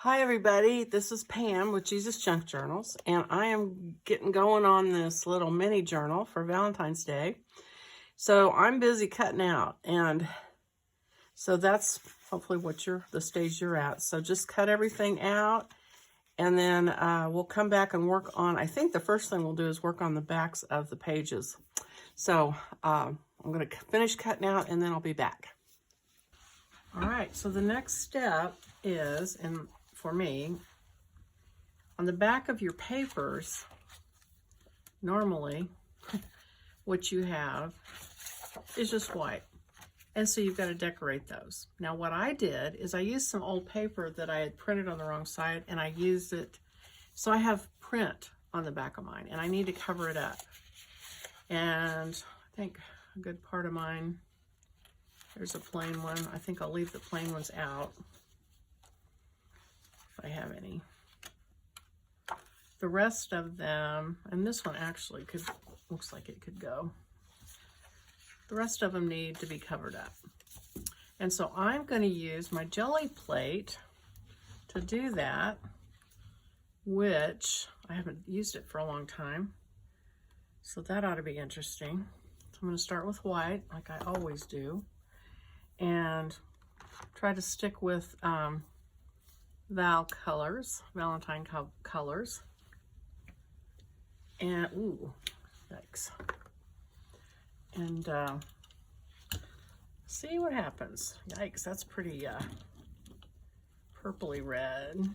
Hi everybody, this is Pam with Jesus Junk Journals, and I am getting going on this little mini journal for Valentine's Day. So I'm busy cutting out, and so that's hopefully what the stage you're at. So just cut everything out, and then we'll come back and work on, I think the first thing we'll do is work on the backs of the pages. So I'm going to finish cutting out, and then I'll be back. All right, so the next step is, and for me, on the back of your papers, normally what you have is just white. And so you've got to decorate those. Now what I did is I used some old paper that I had printed on the wrong side, and I used it, so I have print on the back of mine, and I need to cover it up. And I think a good part of mine, there's a plain one. I think I'll leave the plain ones out if I have any. The rest of them, and this one actually looks like it could go. The rest of them need to be covered up. And so I'm going to use my jelly plate to do that, which I haven't used it for a long time. So that ought to be interesting. So I'm going to start with white, like I always do, and try to stick with Valentine colors. And, ooh, yikes. And see what happens. Yikes, that's pretty purpley red.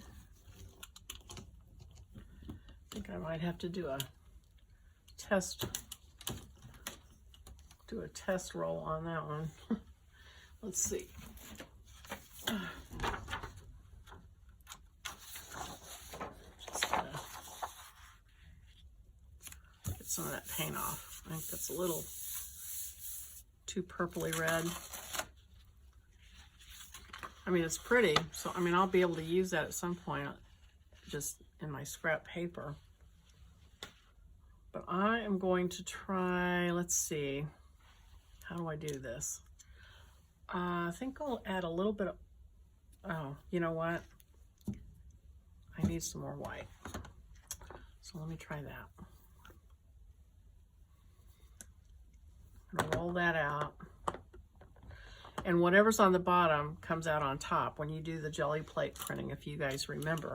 I think I might have to do a test roll on that one. Let's see. Some of that paint off. I think that's a little too purpley red. I mean, it's pretty, so I mean, I'll be able to use that at some point just in my scrap paper. But I am going to try, let's see, how do I do this? I think I'll add a little bit of, oh, you know what? I need some more white. So let me try that. Roll that out, and whatever's on the bottom comes out on top when you do the jelly plate printing, if you guys remember.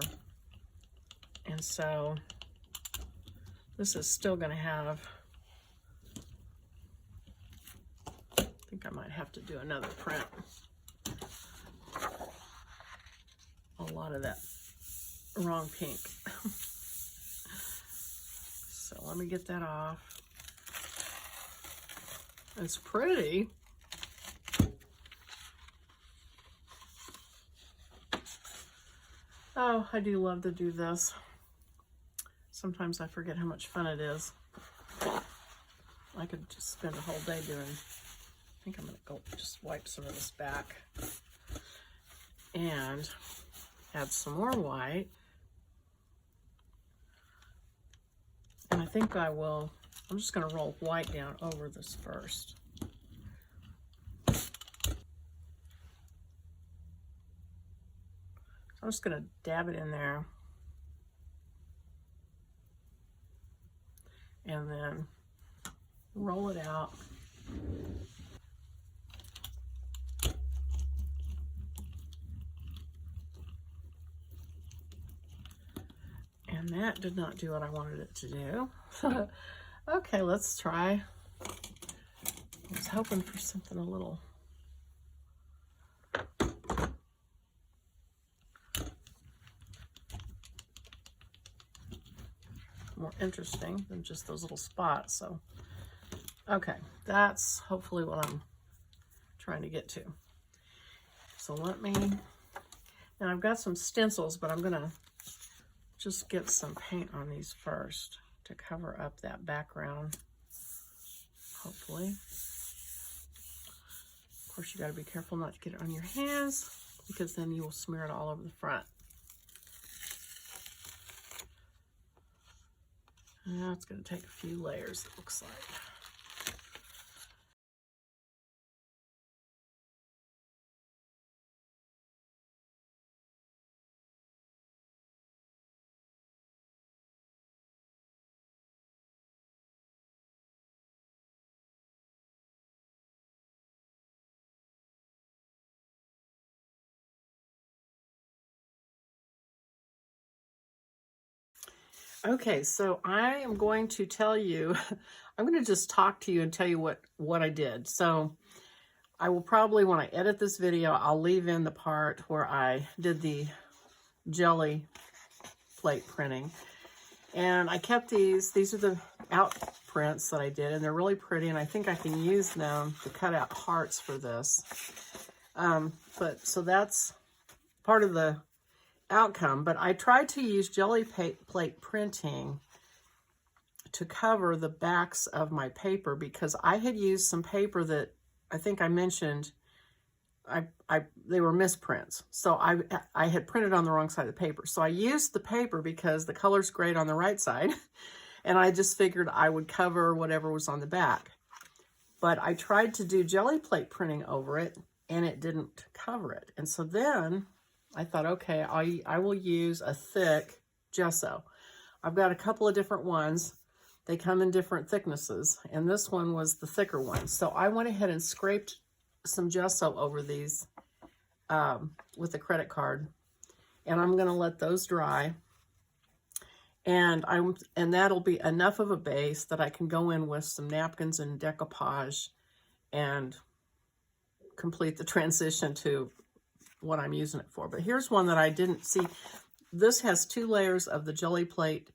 And so this is still going to have, I think I might have to do another print. A lot of that wrong pink. So let me get that off. It's pretty. Oh, I do love to do this. Sometimes I forget how much fun it is. I could just spend a whole day doing. I think I'm gonna go just wipe some of this back and add some more white. And I think I will, I'm just gonna roll white down over this first. So I'm just gonna dab it in there. And then roll it out. And that did not do what I wanted it to do. Okay, let's try. I was hoping for something a little more interesting than just those little spots. So, okay, that's hopefully what I'm trying to get to. So let me, now I've got some stencils, but I'm gonna just get some paint on these first to cover up that background, hopefully. Of course, you gotta be careful not to get it on your hands, because then you will smear it all over the front. Now it's gonna take a few layers, it looks like. Okay, so I am going to tell you, I'm going to just talk to you and tell you what I did. So I will probably, when I edit this video, I'll leave in the part where I did the jelly plate printing. And I kept these are the out prints that I did, and they're really pretty, and I think I can use them to cut out hearts for this. So that's part of the outcome, but I tried to use jelly plate printing to cover the backs of my paper because I had used some paper that I think I mentioned they were misprints. So I had printed on the wrong side of the paper. So I used the paper because the color's great on the right side, and I just figured I would cover whatever was on the back. But I tried to do jelly plate printing over it, and it didn't cover it. And so then I thought, okay, I will use a thick gesso. I've got a couple of different ones. They come in different thicknesses, and this one was the thicker one. So I went ahead and scraped some gesso over these with a credit card, and I'm going to let those dry. And that'll be enough of a base that I can go in with some napkins and decoupage and complete the transition to what I'm using it for. But here's one that I didn't see. This has 2 layers of the jelly plate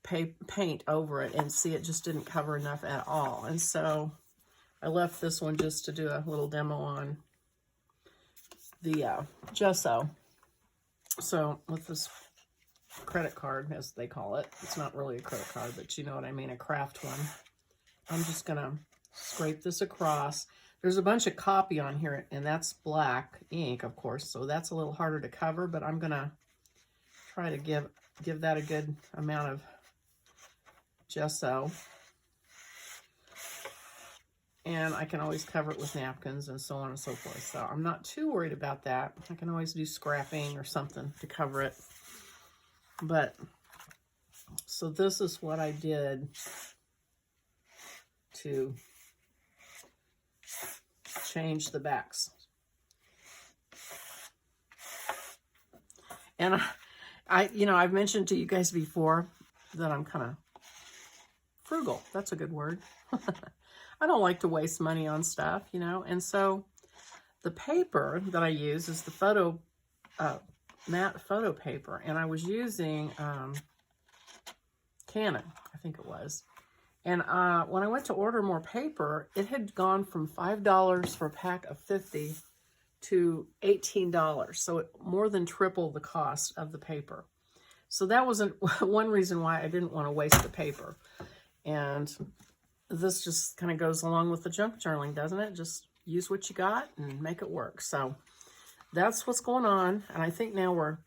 paint over it, and see, it just didn't cover enough at all. And so I left this one just to do a little demo on the gesso. So with this credit card, as they call it, it's not really a credit card, but you know what I mean, a craft one, I'm just gonna scrape this across. There's a bunch of copy on here, and that's black ink, of course, so that's a little harder to cover, but I'm gonna try to give that a good amount of gesso. And I can always cover it with napkins and so on and so forth. So I'm not too worried about that. I can always do scrapping or something to cover it. But, so this is what I did to change the backs. And I've mentioned to you guys before that I'm kind of frugal. That's a good word. I don't like to waste money on stuff, and so the paper that I use is the matte photo paper, and I was using Canon, I think it was. And when I went to order more paper, it had gone from $5 for a pack of 50 to $18, so it more than tripled the cost of the paper. So that wasn't one reason why I didn't want to waste the paper. And this just kind of goes along with the junk journaling, doesn't it? Just use what you got and make it work. So that's what's going on. And I think now we're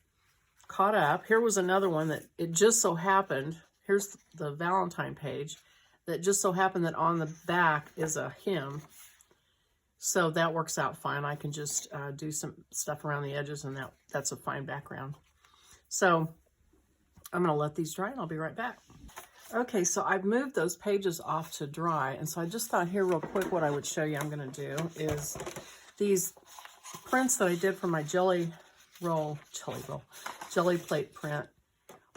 caught up. Here was another one that it just so happened. Here's the Valentine page that just so happened that on the back is a hymn. So that works out fine. I can just do some stuff around the edges, and that's a fine background. So I'm going to let these dry, and I'll be right back. Okay, so I've moved those pages off to dry, and so I just thought here real quick what I would show you I'm going to do is these prints that I did for my jelly plate print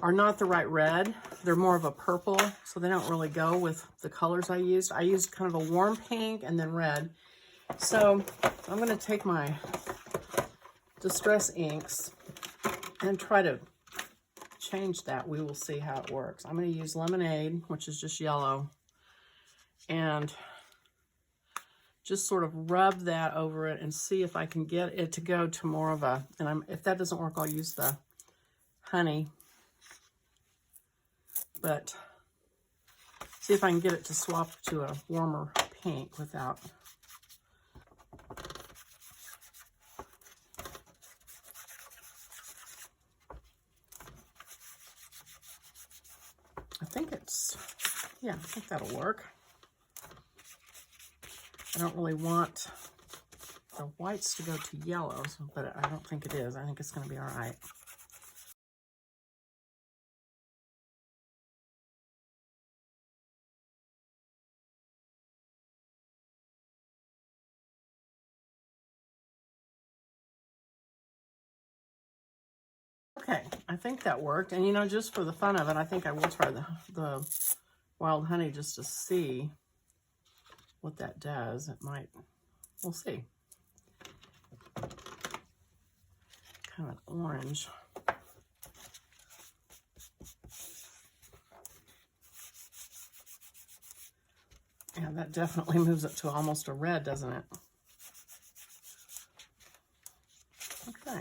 are not the right red. They're more of a purple, so they don't really go with the colors I used. I used kind of a warm pink and then red. So I'm going to take my Distress inks and try to change that. We will see how it works. I'm going to use Lemonade, which is just yellow, and just sort of rub that over it and see if I can get it to go to more of a, and if that doesn't work, I'll use the honey, but see if I can get it to swap to a warmer pink without. I think that'll work. I don't really want the whites to go to yellows, but I don't think it is. I think it's going to be all right. Okay, I think that worked. And, you know, just for the fun of it, I think I will try the wild honey just to see what that does. It might, we'll see. Kind of an orange. Yeah, that definitely moves it to almost a red, doesn't it? Okay.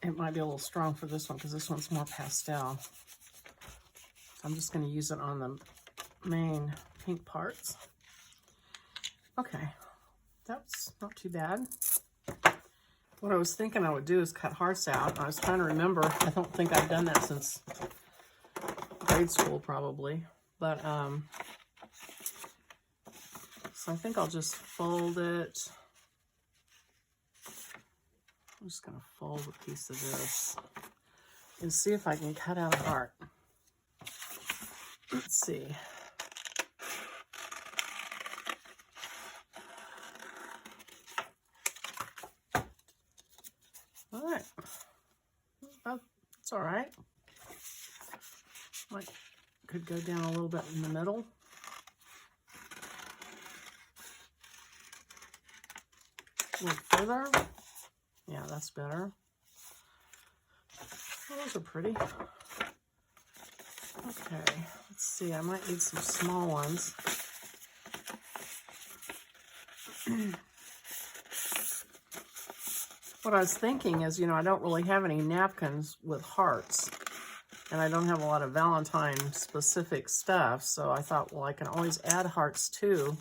It might be a little strong for this one because this one's more pastel. I'm just going to use it on the main pink parts. Okay, that's not too bad. What I was thinking I would do is cut hearts out. I was trying to remember. I don't think I've done that since grade school probably. But, so I think I'll just fold it. I'm just going to fold a piece of this and see if I can cut out a heart. Let's see. All right. Well, it's all right. Could go down a little bit in the middle. A little further. Yeah, that's better. Oh, those are pretty. Okay, let's see. I might need some small ones. What I was thinking is, you know, I don't really have any napkins with hearts, and I don't have a lot of Valentine specific stuff, so I thought, well, I can always add hearts to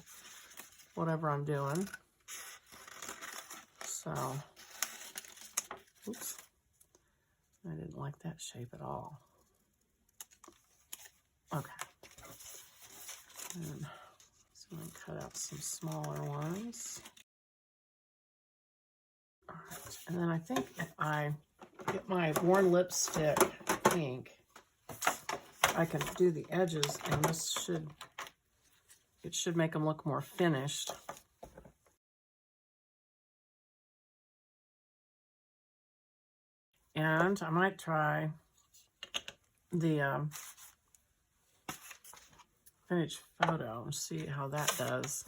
whatever I'm doing. So, oops, I didn't like that shape at all. Okay. And so I'm going to cut out some smaller ones. All right. And then I think if I get my worn lipstick ink, I can do the edges, and it should make them look more finished. And I might try the vintage photo and see how that does.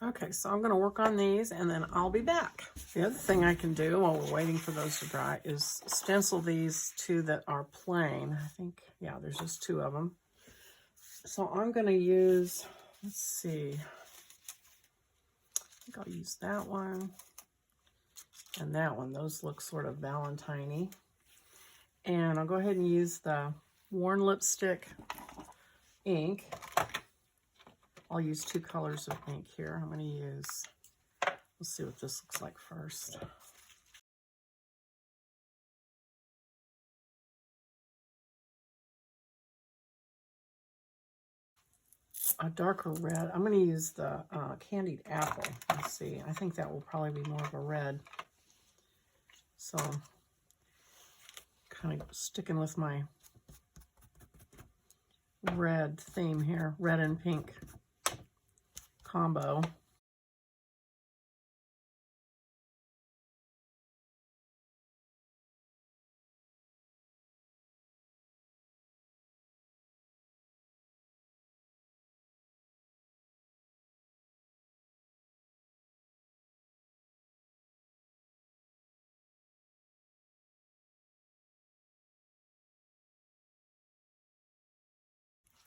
Okay, so I'm going to work on these and then I'll be back. The other thing I can do while we're waiting for those to dry is stencil these two that are plain. I think, yeah, there's just two of them. So I'm going to use, let's see, I think I'll use that one and that one. Those look sort of Valentine-y. And I'll go ahead and use the worn lipstick ink. I'll use two colors of ink here. I'm going to use, let's see what this looks like first. A darker red. I'm going to use the candied apple. Let's see. I think that will probably be more of a red. So, kind of sticking with my red theme here, red and pink combo.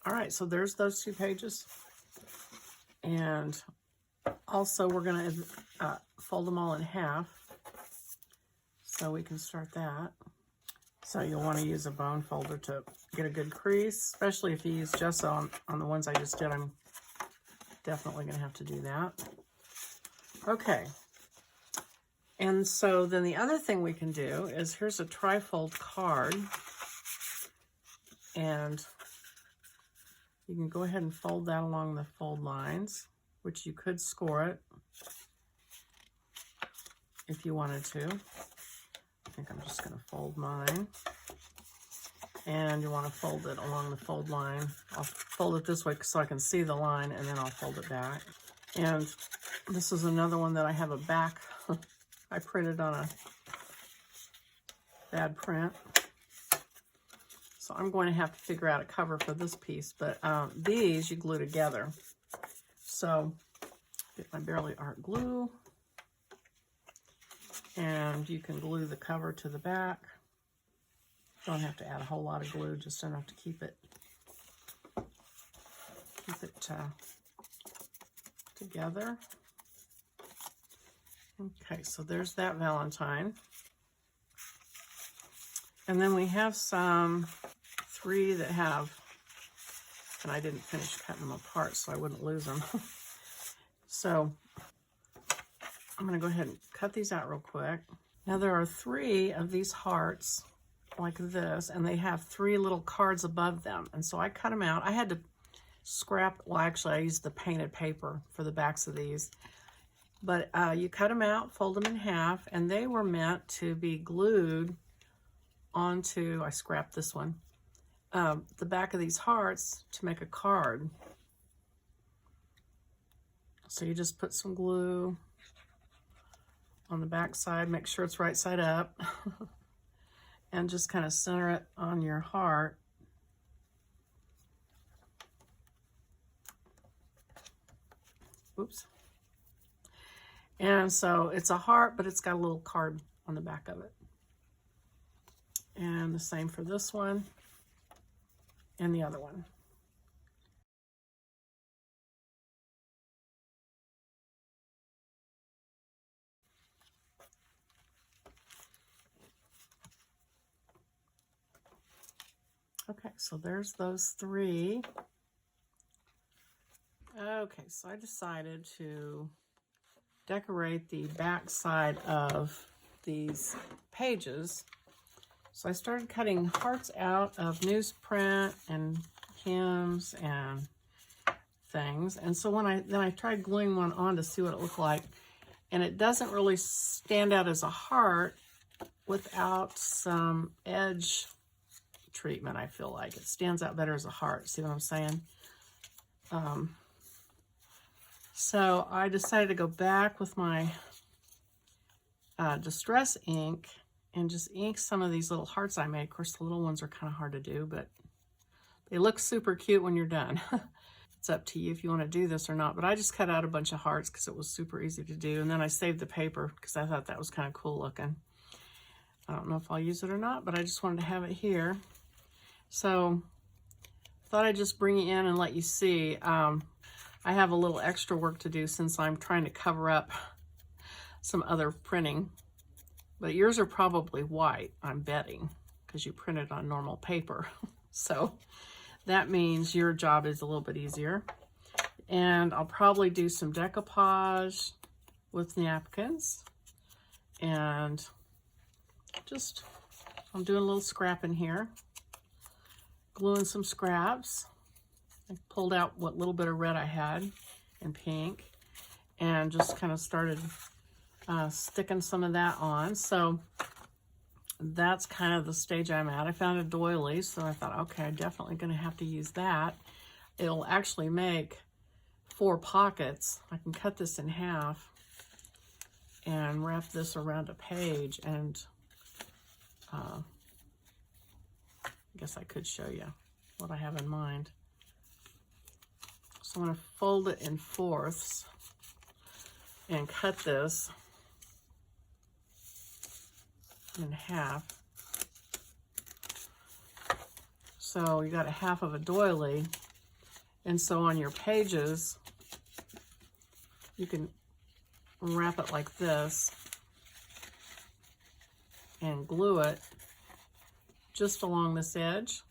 All right, so there's those 2 pages. And also we're going to fold them all in half so we can start that. So you'll want to use a bone folder to get a good crease, especially if you use gesso on the ones I just did. I'm definitely going to have to do that. Okay. And so then the other thing we can do is here's a trifold card. And you can go ahead and fold that along the fold lines, which you could score it if you wanted to. think I'm just going to fold mine. And you want to fold it along the fold line. I'll fold it this way so I can see the line, and then I'll fold it back. And this is another one that I have a back. I printed on a bad print. So I'm going to have to figure out a cover for this piece, but these you glue together. So get my Barely Art glue, and you can glue the cover to the back. Don't have to add a whole lot of glue, just enough to keep it together. Okay, so there's that Valentine. And then we have some 3 that have, and I didn't finish cutting them apart so I wouldn't lose them. So I'm going to go ahead and cut these out real quick. Now there are 3 of these hearts like this, and they have 3 little cards above them. And so I cut them out. I had to scrap, well, actually I used the painted paper for the backs of these. But you cut them out, fold them in half, and they were meant to be glued onto, I scrapped this one, the back of these hearts to make a card. So you just put some glue on the back side, make sure it's right side up, and just kind of center it on your heart. Oops. And so it's a heart, but it's got a little card on the back of it. And the same for this one and the other one. Okay, so there's those 3. Okay, so I decided to decorate the back side of these pages. So I started cutting hearts out of newsprint and hymns and things. And so when I tried gluing one on to see what it looked like, and it doesn't really stand out as a heart without some edge treatment. I feel like it stands out better as a heart. See what I'm saying? So I decided to go back with my distress ink and just ink some of these little hearts I made. Of course, the little ones are kind of hard to do, but they look super cute when you're done. It's up to you if you want to do this or not, but I just cut out a bunch of hearts because it was super easy to do, and then I saved the paper because I thought that was kind of cool looking. I don't know if I'll use it or not, but I just wanted to have it here. So thought I'd just bring you in and let you see. I have a little extra work to do since I'm trying to cover up some other printing. But yours are probably white, I'm betting, because you printed on normal paper. So that means your job is a little bit easier. And I'll probably do some decoupage with napkins. And just, I'm doing a little scrapping here. Gluing some scraps. I pulled out what little bit of red I had and pink, and just kind of started sticking some of that on. So that's kind of the stage I'm at. I found a doily, so I thought, okay, I'm definitely going to have to use that. It'll actually make 4 pockets. I can cut this in half and wrap this around a page, and I guess I could show you what I have in mind. So I'm going to fold it in 4ths and cut this in half. So you got a half of a doily, and so on your pages you can wrap it like this and glue it just along this edge,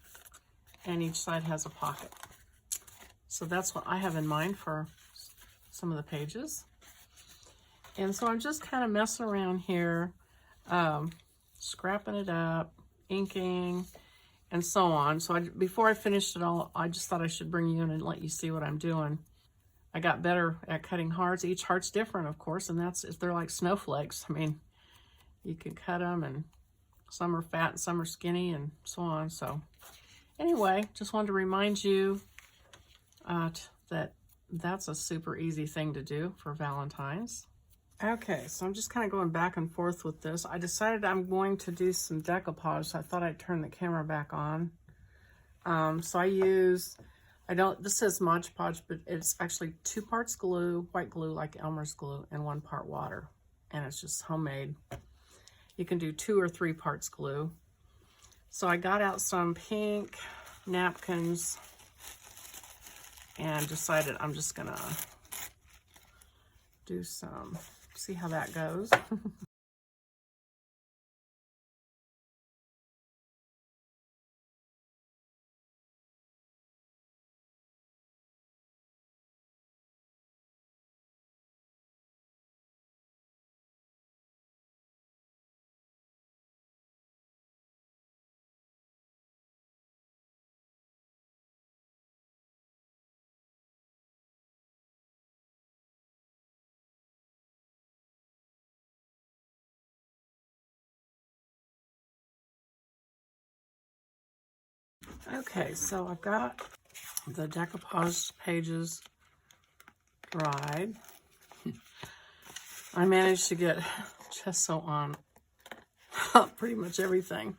and each side has a pocket. So that's what I have in mind for some of the pages. And so I'm just kind of messing around here, scrapping it up, inking, and so on. So before I finished it all, I just thought I should bring you in and let you see what I'm doing. I got better at cutting hearts. Each heart's different, of course, and that's if they're like snowflakes. I mean, you can cut them and Some are fat and some are skinny and so on. So anyway, just wanted to remind you that that's a super easy thing to do for Valentine's. Okay, so I'm just kind of going back and forth with this. I decided I'm going to do some decoupage, so I thought I'd turn the camera back on. This says Mod Podge, but it's actually 2 parts glue, white glue like Elmer's glue, and 1 part water. And it's just homemade. You can do 2 or 3 parts glue. So I got out some pink napkins and decided I'm just gonna do some, see how that goes. Okay, so I've got the decoupage pages dried. I managed to get gesso on pretty much everything.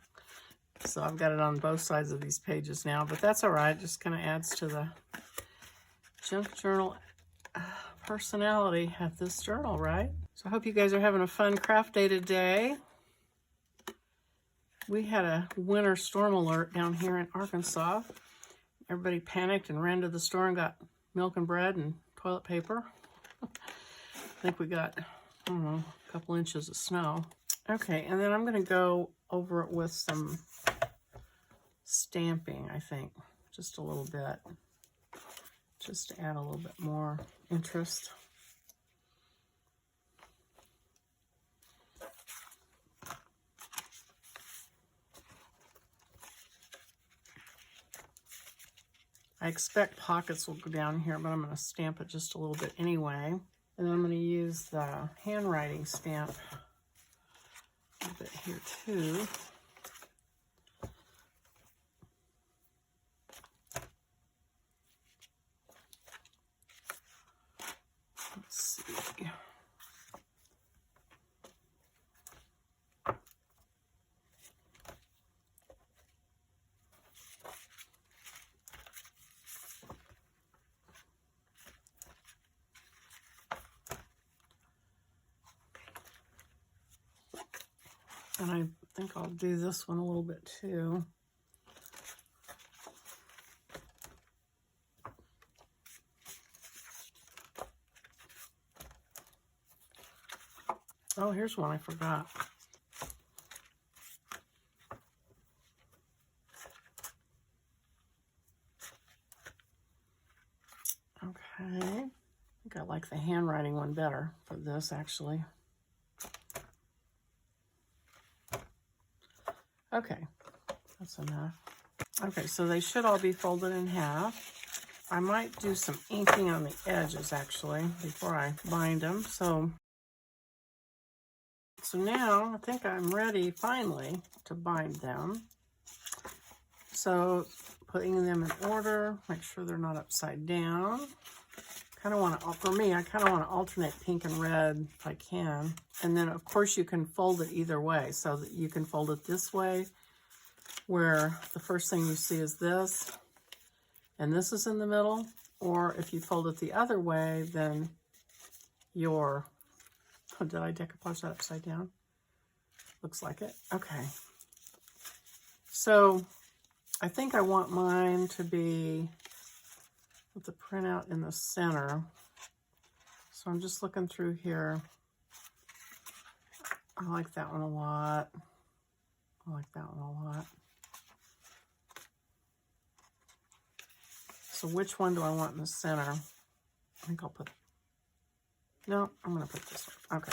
So I've got it on both sides of these pages now, but that's all right. Just kind of adds to the junk journal personality of this journal, right? So I hope you guys are having a fun craft day today. We had a winter storm alert down here in Arkansas. Everybody panicked and ran to the store and got milk and bread and toilet paper. I think we got, I don't know, a couple inches of snow. Okay, and then I'm going to go over it with some stamping, I think, just a little bit, just to add a little bit more interest. I expect pockets will go down here, but I'm going to stamp it just a little bit anyway. And then I'm going to use the handwriting stamp a little bit here too. Let's see. And I think I'll do this one a little bit too. Oh, here's one I forgot. Okay. I think I like the handwriting one better for this, actually. Okay, that's enough. Okay, so they should all be folded in half. I might do some inking on the edges, actually, before I bind them. So now I think I'm ready, finally, to bind them. So putting them in order, make sure they're not upside down. Kind of want to, for me, I kind of want to alternate pink and red if I can. And then, of course, you can fold it either way. So that you can fold it this way, where the first thing you see is this, and this is in the middle. Or if you fold it the other way, then your, oh, did I decoupage that upside down? Looks like it. Okay. So I think I want mine to be with the printout in the center. So I'm just looking through here. I like that one a lot. I like that one a lot. So which one do I want in the center? I think I'll put, no, I'm gonna put this one. Okay.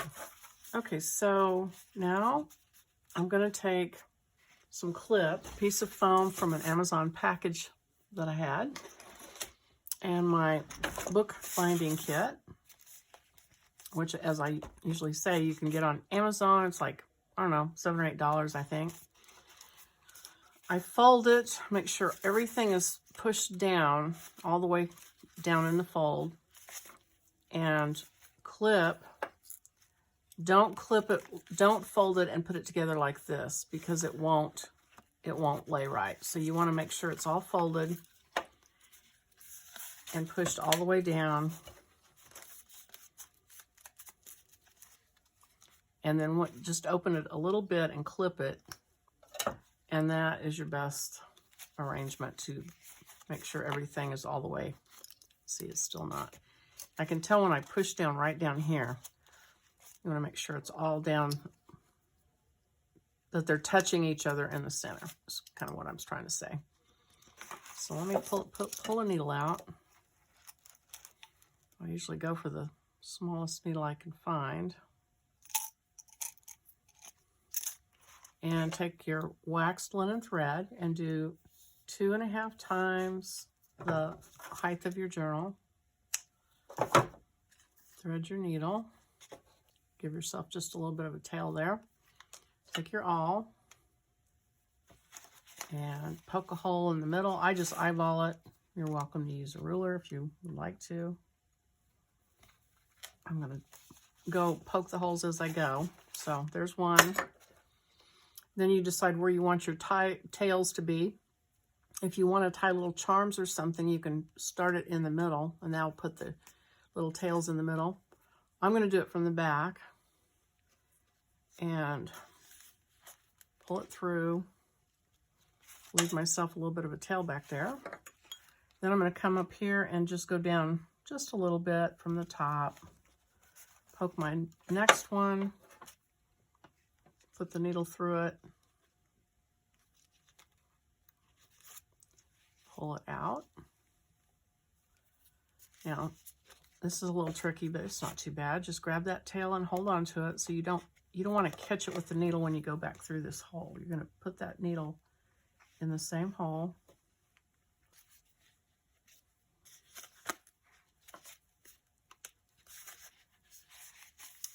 Okay, so now I'm gonna take some clip, piece of foam from an Amazon package that I had, and my book binding kit, which, as I usually say, you can get on Amazon. It's like, I don't know, $7 or $8, I think. I fold it, make sure everything is pushed down, all the way down in the fold, and clip. Don't clip it, don't fold it and put it together like this, because it won't lay right. So you want to make sure it's all folded and pushed all the way down. And then just open it a little bit and clip it. And that is your best arrangement to make sure everything is all the way. See, it's still not. I can tell when I push down right down here. You want to make sure it's all down, that they're touching each other in the center. That's kind of what I'm trying to say. So let me pull a needle out. I usually go for the smallest needle I can find. And take your waxed linen thread and do 2.5 times the height of your journal. Thread your needle. Give yourself just a little bit of a tail there. Take your awl and poke a hole in the middle. I just eyeball it. You're welcome to use a ruler if you would like to. I'm going to go poke the holes as I go. So there's one. Then you decide where you want your tails to be. If you want to tie little charms or something, you can start it in the middle, and that'll put the little tails in the middle. I'm going to do it from the back and pull it through. Leave myself a little bit of a tail back there. Then I'm going to come up here and just go down just a little bit from the top. Poke my next one. Put the needle through it. Pull it out. Now, this is a little tricky, but it's not too bad. Just grab that tail and hold on to it so you don't want to catch it with the needle when you go back through this hole. You're going to put that needle in the same hole.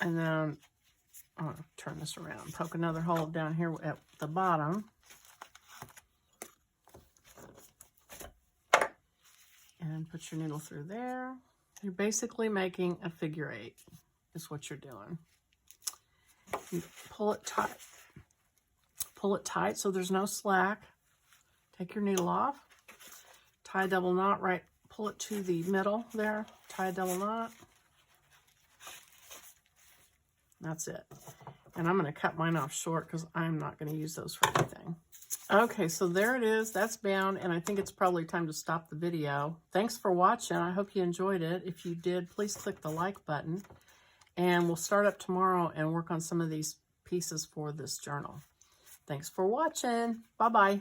And then I'm going to turn this around. Poke another hole down here at the bottom. And put your needle through there. You're basically making a figure 8 is what you're doing. You pull it tight. Pull it tight so there's no slack. Take your needle off. Tie a double knot right. Pull it to the middle there. Tie a double knot. That's it. And I'm going to cut mine off short because I'm not going to use those for anything. Okay, so there it is. That's bound, and I think it's probably time to stop the video. Thanks for watching. I hope you enjoyed it. If you did, please click the like button. And we'll start up tomorrow and work on some of these pieces for this journal. Thanks for watching. Bye-bye.